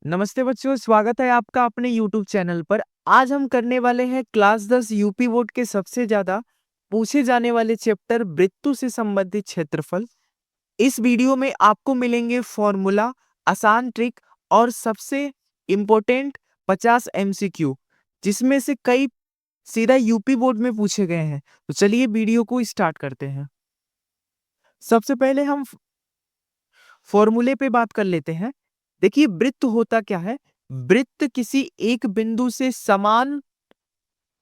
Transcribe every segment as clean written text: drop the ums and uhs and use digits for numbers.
नमस्ते बच्चों, स्वागत है आपका अपने YouTube चैनल पर। आज हम करने वाले हैं क्लास 10 यूपी बोर्ड के सबसे ज्यादा पूछे जाने वाले चैप्टर वृत्तों से संबंधित क्षेत्रफल। इस वीडियो में आपको मिलेंगे फॉर्मूला, आसान ट्रिक और सबसे इम्पोर्टेंट 50 MCQ, जिसमें से कई सीधा यूपी बोर्ड में पूछे गए हैं। तो चलिए वीडियो को स्टार्ट करते हैं। सबसे पहले हम फॉर्मूले पे बात कर लेते हैं। देखिए, वृत्त होता क्या है? वृत्त किसी एक बिंदु से समान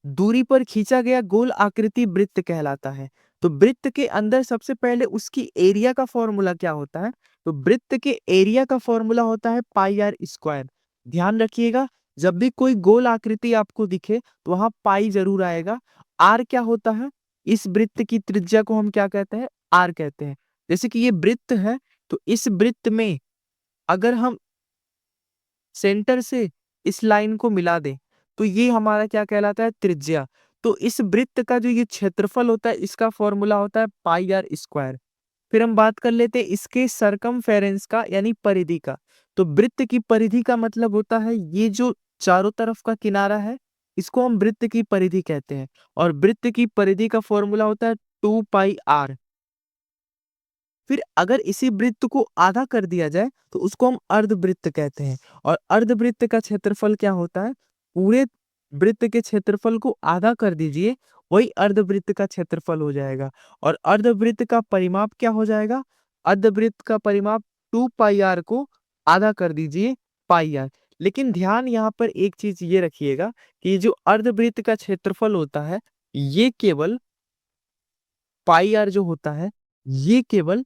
दूरी पर खींचा गया गोल आकृति वृत्त कहलाता है। तो वृत्त के अंदर सबसे पहले उसकी एरिया का फॉर्मूला क्या होता है? तो वृत्त के एरिया का फॉर्मूला होता है पाई आर स्क्वायर। ध्यान रखिएगा, जब भी कोई गोल आकृति आपको दिखे तो वहां पाई जरूर आएगा। आर क्या होता है? इस वृत्त की त्रिज्या को हम क्या कहते हैं? आर कहते हैं। जैसे कि ये वृत्त है, तो इस वृत्त में अगर हम सेंटर से इस लाइन को मिला दें तो ये हमारा क्या कहलाता है? त्रिज्या। तो इस वृत्त का जो ये क्षेत्रफल होता है, इसका फॉर्मूला होता है पाई आर स्क्वायर। फिर हम बात कर लेते हैं इसके सरकमफेरेंस का, यानी परिधि का। तो वृत्त की परिधि का मतलब होता है ये जो चारों तरफ का किनारा है, इसको हम वृत्त की परिधि कहते हैं। और वृत्त की परिधि का फॉर्मूला होता है 2 पाई आर। फिर अगर इसी वृत्त को आधा कर दिया जाए तो उसको हम अर्धवृत्त कहते हैं। और अर्धवृत्त का क्षेत्रफल क्या होता है? पूरे वृत्त के क्षेत्रफल को आधा कर दीजिए, वही अर्धवृत्त का क्षेत्रफल हो जाएगा। और अर्धवृत्त का परिमाप क्या हो जाएगा? अर्धवृत्त का परिमाप 2 पाई आर को आधा कर दीजिए पाई आर। लेकिन ध्यान यहाँ पर एक चीज ये रखिएगा कि जो अर्धवृत्त का क्षेत्रफल होता है, ये केवल पाई आर जो होता है, ये केवल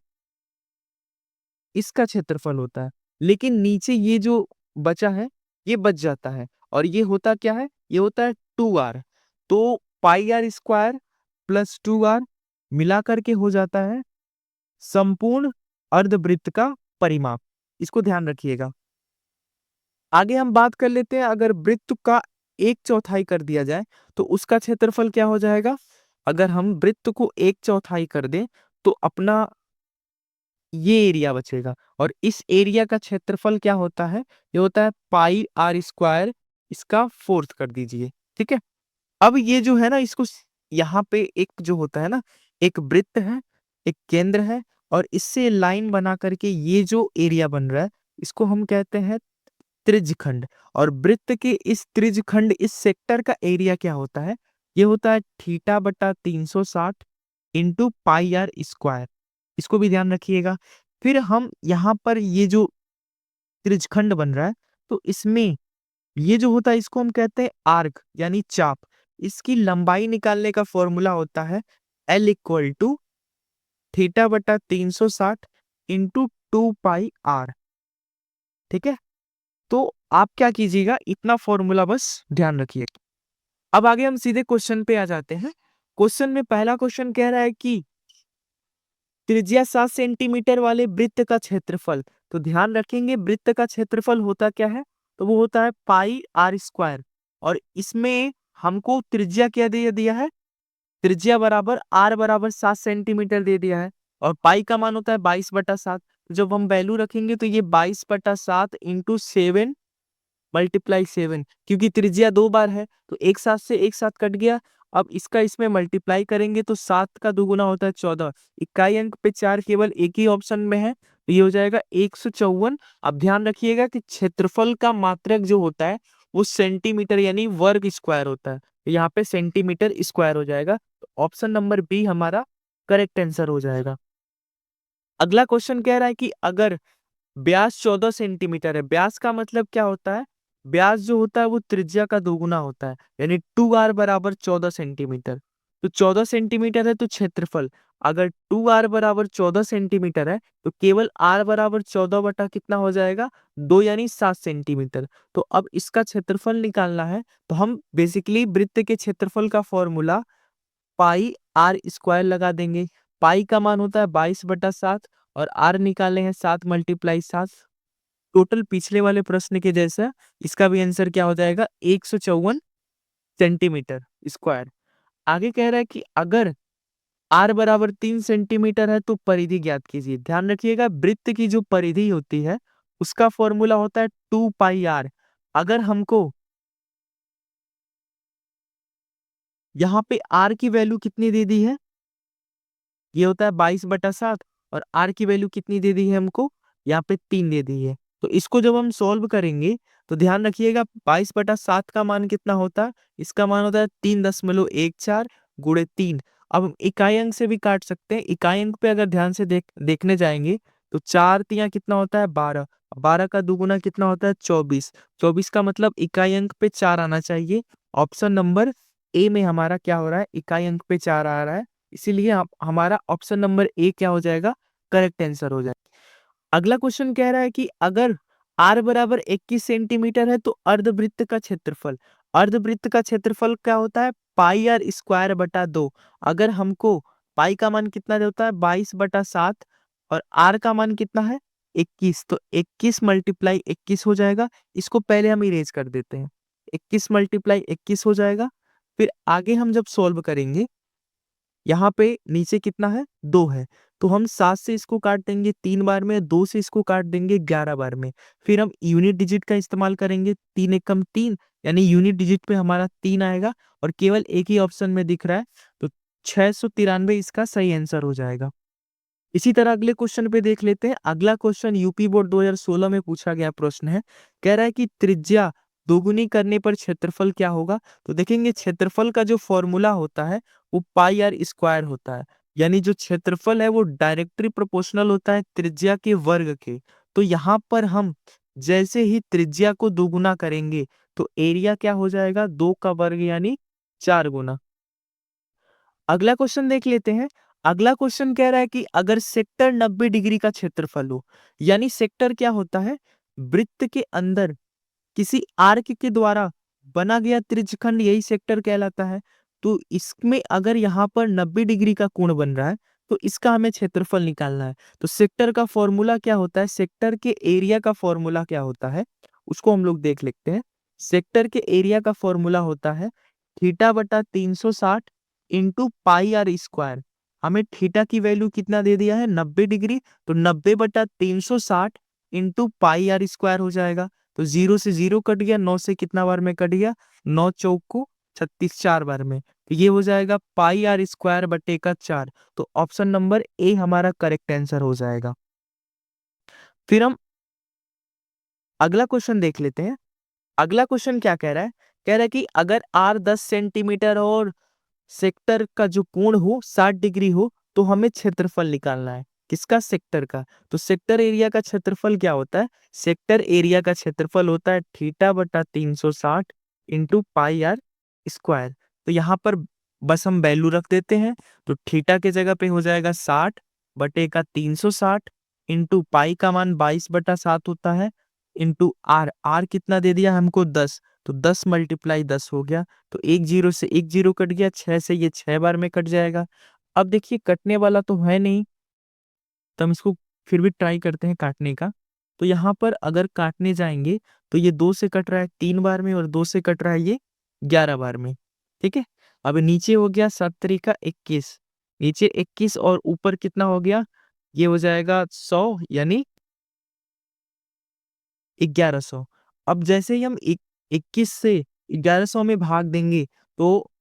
इसका क्षेत्रफल होता है। लेकिन नीचे ये जो बचा है, ये बच जाता है। और ये होता क्या है? ये होता है 2r। तो पाई आर स्क्वायर प्लस 2r मिला करके हो जाता है संपूर्ण अर्धवृत्त का परिमाप। इसको ध्यान रखिएगा। आगे हम बात कर लेते हैं, अगर वृत्त का 1/4 कर दिया जाए तो उसका क्षेत्रफल क्या हो जाएगा? अगर हम वृत्त को 1/4 कर दें तो अपना ये एरिया बचेगा। और इस एरिया का क्षेत्रफल क्या होता है? ये होता है पाई आर स्क्वायर, इसका फोर्थ कर दीजिए। ठीक है। अब ये जो है ना, इसको यहाँ पे एक जो होता है ना, एक वृत्त है, एक केंद्र है, और इससे लाइन बना करके ये जो एरिया बन रहा है, इसको हम कहते हैं त्रिज्यखंड। और वृत्त के इस त्रिज्यखंड, इस सेक्टर का एरिया क्या होता है? ये होता है θ/360 इंटू पाई आर स्क्वायर। इसको भी ध्यान रखिएगा। फिर हम यहाँ पर ये जो त्रिज्यखंड बन रहा है, तो इसमें ये जो होता है, इसको हम कहते हैं आर्क, यानी चाप। इसकी लंबाई निकालने का फॉर्मूला होता है L equal to θ/360 into 2 pi r. ठीक है। तो आप क्या कीजिएगा, इतना फॉर्मूला बस ध्यान रखिए। अब आगे हम सीधे क्वेश्चन पे आ जाते हैं। क्वेश्चन में पहला क्वेश्चन कह रहा है कि त्रिज्या 7 सेंटीमीटर वाले वृत्त का क्षेत्रफल। तो ध्यान रखेंगे, वृत्त का क्षेत्रफल होता क्या है? तो वो होता है पाई आर स्क्वायर। और इसमें हमको त्रिज्या क्या दे दिया है? त्रिज्या बराबर आर बराबर 7 सेंटीमीटर दे दिया है। और पाई का मान होता है 22/7। तो जब हम वैल्यू रखेंगे तो ये 22/7 इंटू 7 मल्टीप्लाई 7, क्योंकि त्रिज्या 2 बार है तो एक साथ से एक साथ कट गया। अब इसका इसमें मल्टीप्लाई करेंगे तो 7 का दुगुना होता है 14। इकाई अंक पे 4 केवल एक ही ऑप्शन में है, तो ये हो जाएगा 154। अब ध्यान रखिएगा कि क्षेत्रफल का मात्रक जो होता है वो सेंटीमीटर यानी वर्ग स्क्वायर होता है। तो यहाँ पे सेंटीमीटर स्क्वायर हो जाएगा। तो ऑप्शन नंबर बी हमारा करेक्ट आंसर हो जाएगा। अगला क्वेश्चन कह रहा है कि अगर व्यास 14 सेंटीमीटर है, व्यास का मतलब क्या होता है? व्यास जो होता है वो त्रिज्या का दोगुना होता है, यानी 2r बराबर 14 सेंटीमीटर। तो 14 सेंटीमीटर है तो क्षेत्रफल, अगर 2r बराबर 14 सेंटीमीटर है तो केवल r बराबर 14 बटा कितना हो जाएगा? 2, यानी 7 सेंटीमीटर। तो अब इसका क्षेत्रफल निकालना है, तो हम बेसिकली वृत्त के क्षेत्रफल का फॉर्मूला पाई आर स्क्वायर लगा देंगे। पाई का मान होता है 22/7 और आर निकाले हैं 7 मल्टीप्लाई 7। टोटल पिछले वाले प्रश्न के जैसा इसका भी आंसर क्या हो जाएगा? 154 सेंटीमीटर स्क्वायर। आगे कह रहा है कि अगर आर बराबर 3 सेंटीमीटर है तो परिधि ज्ञात कीजिए। ध्यान रखिएगा, वृत्त की जो परिधि होती है उसका फॉर्मूला होता है 2 पाई r। अगर हमको यहाँ पे r की वैल्यू कितनी दे दी है, ये होता है 22/7, और r की वैल्यू कितनी दे दी है हमको, यहाँ पे 3 दे दी है। तो इसको जब हम सॉल्व करेंगे तो ध्यान रखिएगा 22/7 का मान कितना होता है, इसका मान होता है 3.14 गुणे 3। अब हम इकाई अंक से भी काट सकते हैं। इकाई अंक पे अगर ध्यान से देखने जाएंगे तो 4 कितना होता है 12, 12 का दुगुना कितना होता है 24, 24 का मतलब इकाई अंक पे 4 आना चाहिए। ऑप्शन नंबर ए में हमारा क्या हो रहा है, इकाई अंक पे 4 आ रहा है, इसीलिए हमारा ऑप्शन नंबर ए क्या हो जाएगा, करेक्ट आंसर हो जाएगा। अगला क्वेश्चन कह रहा है कि अगर r बराबर 21 सेंटीमीटर है तो अर्धवृत्त का क्षेत्रफल, अर्धवृत्त का क्षेत्रफल क्या होता है, πr²/2। अगर हमको पाई का मान कितना होता है 22/7 और r का मान कितना है 21, तो 21 × 21 हो जाएगा। इसको पहले हम इरेज कर देते हैं, 21 × 21 हो जाएगा। फिर आगे हम जब सॉल्व करेंगे, यहाँ पे नीचे कितना है 2 है, तो हम 7 से इसको काट देंगे 3 बार में, 2 से इसको काट देंगे 11 बार में। फिर हम यूनिट डिजिट का इस्तेमाल करेंगे, 3 एकम 3, यानी यूनिट डिजिट पे हमारा 3 आएगा और केवल एक ही ऑप्शन में दिख रहा है, तो 693 इसका सही आंसर हो जाएगा। इसी तरह अगले क्वेश्चन पे देख लेते हैं। अगला क्वेश्चन यूपी बोर्ड 2016 में पूछा गया प्रश्न है, कह रहा है कि त्रिज्या दोगुनी करने पर क्षेत्रफल क्या होगा। तो देखेंगे क्षेत्रफल का जो फॉर्मूला होता है वो πr² होता है, यानी जो क्षेत्रफल है वो डायरेक्टली प्रोपोर्शनल होता है त्रिज्या के वर्ग के। तो यहाँ पर हम जैसे ही त्रिज्या को दोगुना करेंगे तो एरिया क्या हो जाएगा, 2 का वर्ग यानी 4 गुना। अगला क्वेश्चन देख लेते हैं। अगला क्वेश्चन कह रहा है कि अगर सेक्टर 90 डिग्री का क्षेत्रफल हो, यानी सेक्टर क्या होता है, वृत्त के अंदर किसी आर्क के द्वारा बना गया त्रिज्यखंड, यही सेक्टर कहलाता है। तो इसमें अगर यहाँ पर 90 डिग्री का कोण बन रहा है तो इसका हमें क्षेत्रफल निकालना है। तो सेक्टर का फॉर्मूला क्या होता है, सेक्टर के एरिया का फॉर्मूला क्या होता है, उसको हम लोग देख लेते हैं। सेक्टर के एरिया का फॉर्मूला होता है θ/360 इंटू πr²। हमें थीटा की वैल्यू कितना दे दिया है 90 डिग्री, तो 90/360 इंटू πr² हो जाएगा। तो 0 से 0 कट गया, 9 से कितना बार में कट गया, 9 चौक को 36 4 बार में, तो ये हो जाएगा πr²/4। तो ऑप्शन नंबर ए हमारा करेक्ट आंसर हो जाएगा। फिर हम अगला क्वेश्चन देख लेते हैं। अगला क्वेश्चन क्या कह रहा है, कह रहा है कि अगर r 10 सेंटीमीटर और सेक्टर का जो कोण हो 60 डिग्री हो तो हमें क्षेत्रफल निकालना है। किसका, सेक्टर का। तो सेक्टर एरिया का क्षेत्रफल क्या होता है, सेक्टर एरिया का क्षेत्रफल होता है θ/360 इंटू πr²। तो यहाँ पर बस हम वैल्यू रख देते हैं, तो थीटा के जगह पे हो जाएगा 60/360 इंटू पाई का मान 22/7 होता है, इंटू आर, आर कितना दे दिया हमको 10, तो 10 × 10 हो गया। तो 1 0 से 1 0 कट गया, 6 से ये 6 बार में कट जाएगा। अब देखिए कटने वाला तो है नहीं, तो हम इसको फिर भी ट्राई करते हैं काटने का। तो यहाँ पर अगर काटने जाएंगे तो ये 2 से कट रहा है 3 बार में, और 2 से कट रहा है ये 11 बार में। ठीक है, अब नीचे हो गया 7×3=21, नीचे 21 और ऊपर कितना हो गया, ये हो जाएगा 100 यानी 1100। अब जैसे ही हम 21 से 1100 में भाग देंगे तो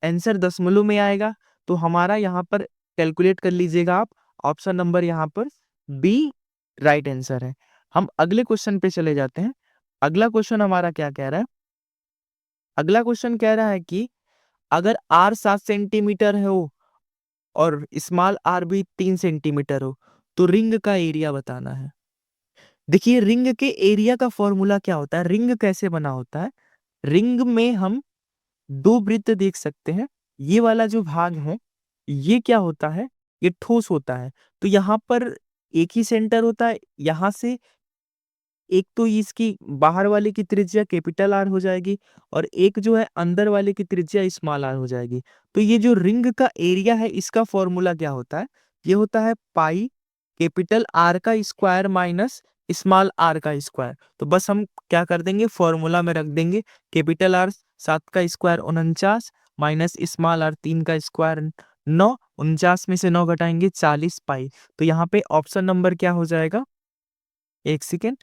आंसर दशमलव में आएगा। तो हमारा यहाँ पर कैलकुलेट कर लीजिएगा आप, ऑप्शन नंबर यहाँ पर बी राइट आंसर है। हम अगले क्वेश्चन पे चले जाते हैं। अगला क्वेश्चन हमारा क्या कह रहा है, अगला क्वेश्चन कह रहा है कि अगर r 7 सेंटीमीटर हो और स्मॉल r भी 3 सेंटीमीटर हो तो रिंग का एरिया बताना है। देखिए रिंग के एरिया का फॉर्मूला क्या होता है, रिंग कैसे बना होता है, रिंग में हम 2 वृत्त देख सकते हैं। ये वाला जो भाग है ये क्या होता है, ये ठोस होता है। तो यहाँ पर एक ही सेंटर होता है, यहाँ से एक तो इसकी बाहर वाले की त्रिज्या कैपिटल आर हो जाएगी और एक जो है अंदर वाले की त्रिज्या स्मॉल आर हो जाएगी। तो ये जो रिंग का एरिया है इसका फॉर्मूला क्या होता है, ये होता है पाई कैपिटल आर का स्क्वायर माइनस स्मॉल आर का स्क्वायर। तो बस हम क्या कर देंगे, फॉर्मूला में रख देंगे कैपिटल आर 7 का स्क्वायर 49 माइनस स्मॉल आर 3 का स्क्वायर 9, 49 में से 9 घटाएंगे 40 पाई। तो यहाँ पे ऑप्शन नंबर क्या हो जाएगा, एक सेकेंड,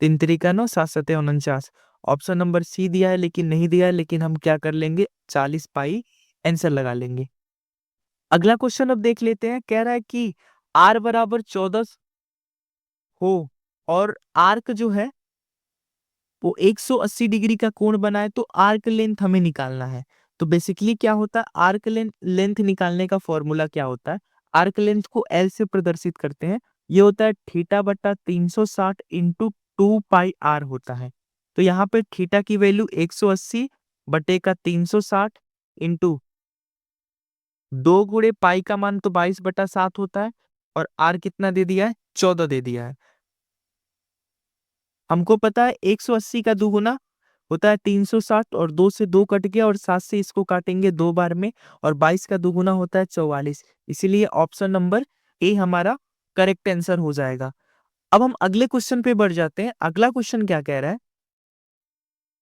3 त्रिका 9, 7 सते 49। ऑप्शन नंबर सी दिया है लेकिन नहीं दिया है, लेकिन हम क्या कर लेंगे 40 पाई आंसर लगा लेंगे। अगला क्वेश्चन अब देख लेते हैं। कह रहा है कि r बराबर 14 हो और आर्क जो है वो 180 डिग्री का कोण बनाए तो आर्क लेंथ हमें निकालना है। तो बेसिकली क्या होता है, आर्क लेंथ निकालने का फॉर्मूला क्या होता है, आर्क लेंथ को एल से प्रदर्शित करते हैं। ये होता है थीटा बटा 360 इंटू 2 पाई आर होता है। तो यहाँ पे थीटा की वैल्यू 180 बटे का 360 इंटू 2 गुणे पाई का मान तो 22/7 होता है, और आर कितना दे दिया है 14 दे दिया है। हमको पता है 180 का दुगुना होता है 360, और 2 से 2 कट गया और 7 से इसको काटेंगे 2 बार में, और 22 का दुगुना होता है 44। इसीलिए ऑप्शन नंबर ए हमारा करेक्ट आंसर हो जाएगा। अब हम अगले क्वेश्चन पे बढ़ जाते हैं। अगला क्वेश्चन क्या कह रहा है,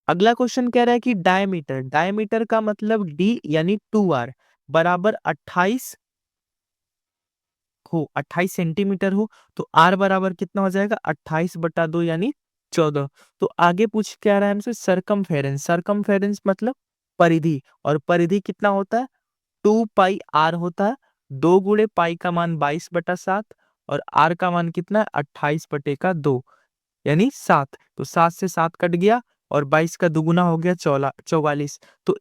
अगला क्वेश्चन कह रहा है कि डायमीटर, डायमीटर का मतलब डी यानी 2r बराबर 28 सेंटीमीटर हो, तो आर बराबर कितना हो जाएगा 28/2 यानी 14। तो आगे पूछ क्या रहा है हमसे, सरकमफेरेंस, सरकमफेरेंस मतलब परिधि, और परिधि कितना होता है 2 पाई आर होता है। 2 गुणे पाई का मान 22/7 और आर का मान कितना है 28/2 यानी 7। तो 7 से 7 कट गया और 22 का दुगुना हो गया 44। तो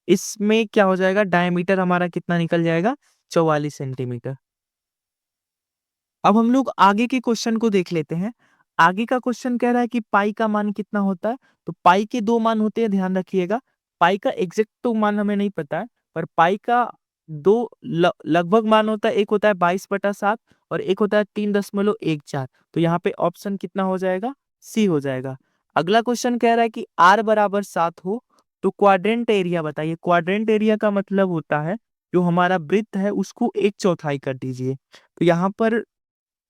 इसमें क्या हो जाएगा, डायमीटर हमारा कितना निकल जाएगा 44 सेंटीमीटर। अब हम लोग आगे के क्वेश्चन को देख लेते हैं। आगे का क्वेश्चन कह रहा है कि पाई का मान कितना होता है। तो पाई के 2 मान होते हैं, ध्यान रखिएगा। पाई का एग्जैक्ट तो मान हमें नहीं पता है, पर पाई का 2 लगभग मान होता है। एक होता है 22/7 और एक होता है 3.14। तो यहाँ पे ऑप्शन कितना हो जाएगा, सी हो जाएगा। अगला क्वेश्चन कह रहा है कि आर बराबर 7 हो तो क्वाड्रेंट एरिया बताइए। क्वाड्रेंट एरिया का मतलब होता है जो हमारा वृत्त है उसको 1/4 कर दीजिए। तो यहाँ पर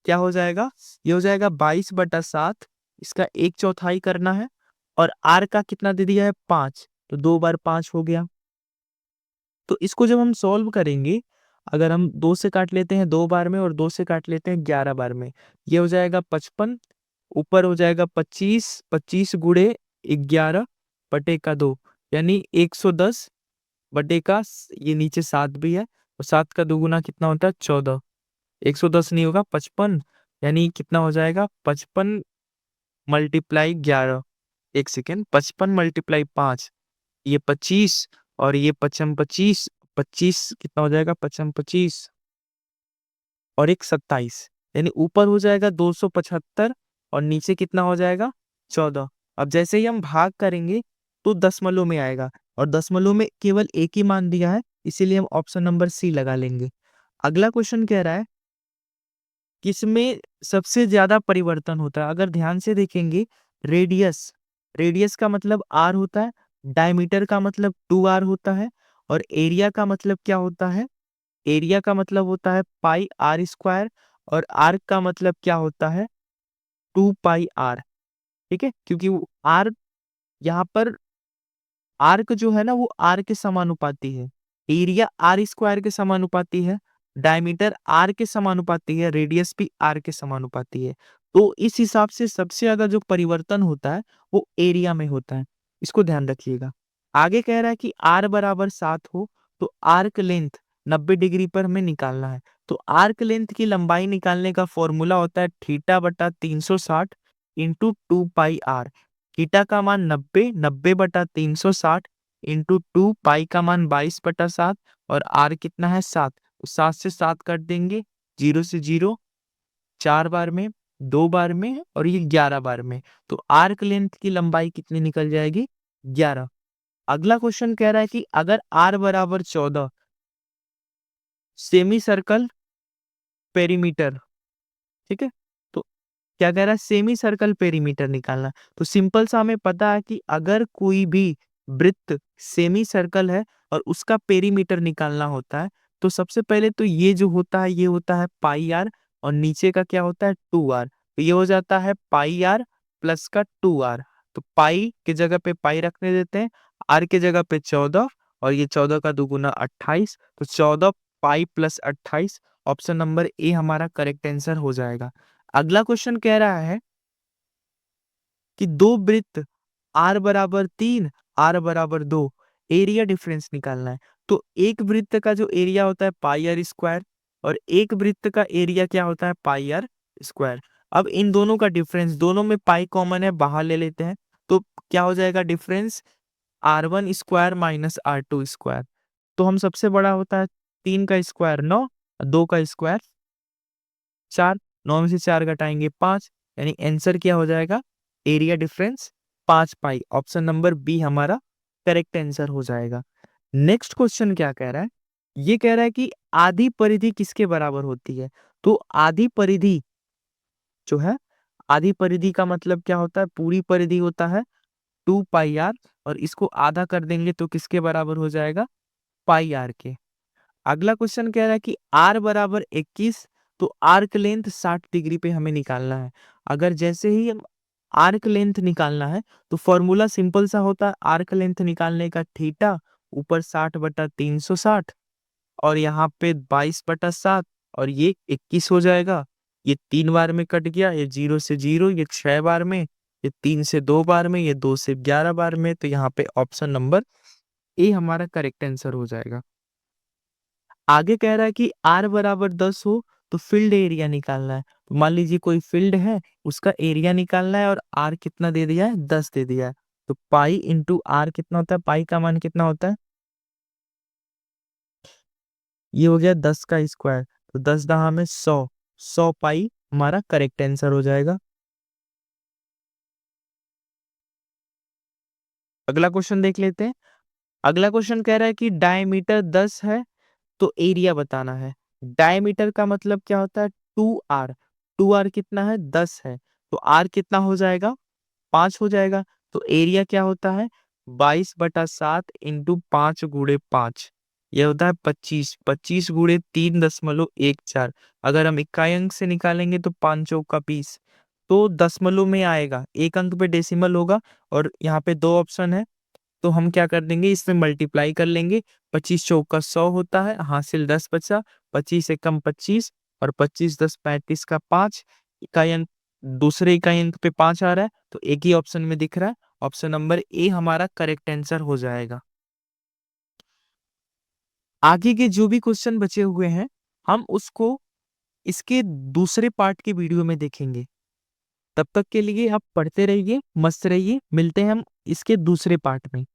क्या हो जाएगा, ये हो जाएगा 22/7, इसका 1/4 करना है, और आर का कितना दे दिया है 5, तो 2 बार 5 हो गया। तो इसको जब हम सॉल्व करेंगे, अगर हम 2 से काट लेते हैं 2 बार में और 2 से काट लेते हैं 11 बार में, ये हो जाएगा 55, ऊपर हो जाएगा 25, 25 गुणे 11 बटे का 2 यानी 110 बटे का ये नीचे 7 भी है, और 7 का दुगुना कितना होता है 14। 110 नहीं होगा 55, यानी कितना हो जाएगा 55 मल्टीप्लाई 11, एक सेकेंड, 55 मल्टीप्लाई 5 ये 25, और ये 55 25, 25 कितना हो जाएगा 55 25 और एक 27, यानी ऊपर हो जाएगा 275 और नीचे कितना हो जाएगा 14। अब जैसे ही हम भाग करेंगे तो दशमलव में आएगा, और दशमलव में केवल एक ही मान दिया है, इसीलिए हम ऑप्शन नंबर सी लगा लेंगे। अगला क्वेश्चन कह रहा है किसमें सबसे ज्यादा परिवर्तन होता है। अगर ध्यान से देखेंगे, रेडियस, रेडियस का मतलब आर होता है, डायमीटर का मतलब 2r होता है, और एरिया का मतलब क्या होता है, एरिया का मतलब होता है पाई आर स्क्वायर, और आर्क का मतलब क्या होता है 2 पाई आर। ठीक है, क्योंकि आर यहाँ पर आर्क जो है ना वो आर के समानुपाती है, एरिया आर स्क्वायर के समानुपाती है, डायमीटर आर के समानुपाती है, रेडियस भी आर के समानुपाती है। तो इस हिसाब से सबसे ज्यादा जो परिवर्तन होता है वो एरिया में होता है, इसको ध्यान रखिएगा। आगे कह रहा है कि आर बराबर 7 हो तो आर्क लेंथ 90 डिग्री पर हमें निकालना है। तो आर्क लेंथ की लंबाई निकालने का फॉर्मूला होता है थीटा बटा 360 इंटू 2 पाई आर। थीटा का मान 90, 90/360 इंटू 2 पाई का मान 22/7, और आर कितना है 7। तो 7 से 7 काट देंगे, 0 से 0, 4 बार में, 2 बार में, और ये 11 बार में। तो आर्क लेंथ की लंबाई कितनी निकल जाएगी 11। अगला क्वेश्चन कह रहा है कि अगर आर बराबर 14 सेमी सर्कल पेरीमीटर, ठीक है, तो क्या कह रहा है सेमी सर्कल पेरीमीटर निकालना। तो सिंपल सा हमें पता है कि अगर कोई भी वृत्त सेमी सर्कल है और उसका पेरीमीटर निकालना होता है, तो सबसे पहले तो ये जो होता है ये होता है पाई आर, और नीचे का क्या होता है 2r। तो ये हो जाता है पाई आर प्लस का 2r। तो पाई के जगह पे पाई रखने देते हैं, आर के जगह पे 14, और ये 14 का दुगुना 28। तो 14 pi plus 28, option number A हमारा करेक्ट आंसर हो जाएगा। अगला क्वेश्चन कह रहा है कि दो वृत्त आर बराबर 3, आर बराबर 2, एरिया डिफरेंस निकालना है। तो एक वृत्त का जो एरिया होता है पाई आर स्क्वायर और एक वृत्त का एरिया क्या होता है पाई आर स्क्वायर। अब इन दोनों का डिफरेंस, दोनों में पाई कॉमन है, बाहर ले लेते हैं तो क्या हो जाएगा difference R1 square minus R2 square. तो हम सबसे बड़ा होता है 3 का स्क्वायर 9, 2 का स्क्वायर 4, 9 में से 4 घटाएंगे 5, यानी आंसर क्या हो जाएगा एरिया डिफरेंस 5 पाई। ऑप्शन नंबर बी हमारा करेक्ट आंसर हो जाएगा। नेक्स्ट क्वेश्चन क्या कह रहा है, ये कह रहा है कि आधी परिधि किसके बराबर होती है। तो आधी परिधि जो है, आधी परिधि का मतलब क्या होता है, पूरी परिधि होता है 2 पाई आर और इसको आधा कर देंगे तो किसके बराबर हो जाएगा पाई आर के। अगला क्वेश्चन कह रहा है कि आर बराबर 21, तो आर्क लेंथ 60 डिग्री पे हमें निकालना है। अगर जैसे ही हम आर्क लेंथ निकालना है तो फॉर्मूला सिंपल सा होता है, आर्क लेंथ निकालने का थीटा ऊपर 60/360 और यहाँ पे 22/7 और ये 21 हो जाएगा। ये 3 बार में कट गया, ये 0 से 0, ये 6 बार में, ये 3 से 2 बार में, ये 2 से 11 बार में। तो यहाँ पे ऑप्शन नंबर ए हमारा करेक्ट आंसर हो जाएगा। आगे कह रहा है कि आर बराबर 10 हो तो फील्ड एरिया निकालना है। तो मान लीजिए कोई फील्ड है, उसका एरिया निकालना है और आर कितना दे दिया है 10 दे दिया है। तो पाई इंटू आर कितना होता है, पाई का मान कितना होता है, ये हो गया 10 का स्क्वायर। तो 10 दहा में 100, 100 पाई हमारा करेक्ट आंसर हो जाएगा। अगला क्वेश्चन देख लेते हैं। अगला क्वेश्चन कह रहा है कि डायमीटर 10 है तो एरिया बताना है। डायमीटर का मतलब क्या होता है 2r, 2r कितना है 10 है, तो r कितना हो जाएगा 5 हो जाएगा। तो एरिया क्या होता है 22/7 इंटू 5 × 5, यह होता है 25, 25 × 3.14। अगर हम इकाई अंक से निकालेंगे तो 5 चौक का 20, तो दशमलव में आएगा, एक अंक पे डेसिमल होगा और यहाँ पे दो ऑप्शन है तो हम क्या कर देंगे इसमें मल्टीप्लाई कर लेंगे। 25 चौक का 100 होता है, हासिल 10 बचा, 25 एकम 25 और 25 10 35 का 5, इकाई अंक दूसरे इकाई अंक पे 5 आ रहा है तो एक ही ऑप्शन में दिख रहा है, ऑप्शन नंबर ए हमारा करेक्ट आंसर हो जाएगा। आगे के जो भी क्वेश्चन बचे हुए हैं हम उसको इसके दूसरे पार्ट के वीडियो में देखेंगे। तब तक के लिए आप पढ़ते रहिए, मस्त रहिए, मिलते हैं हम इसके दूसरे पार्ट में।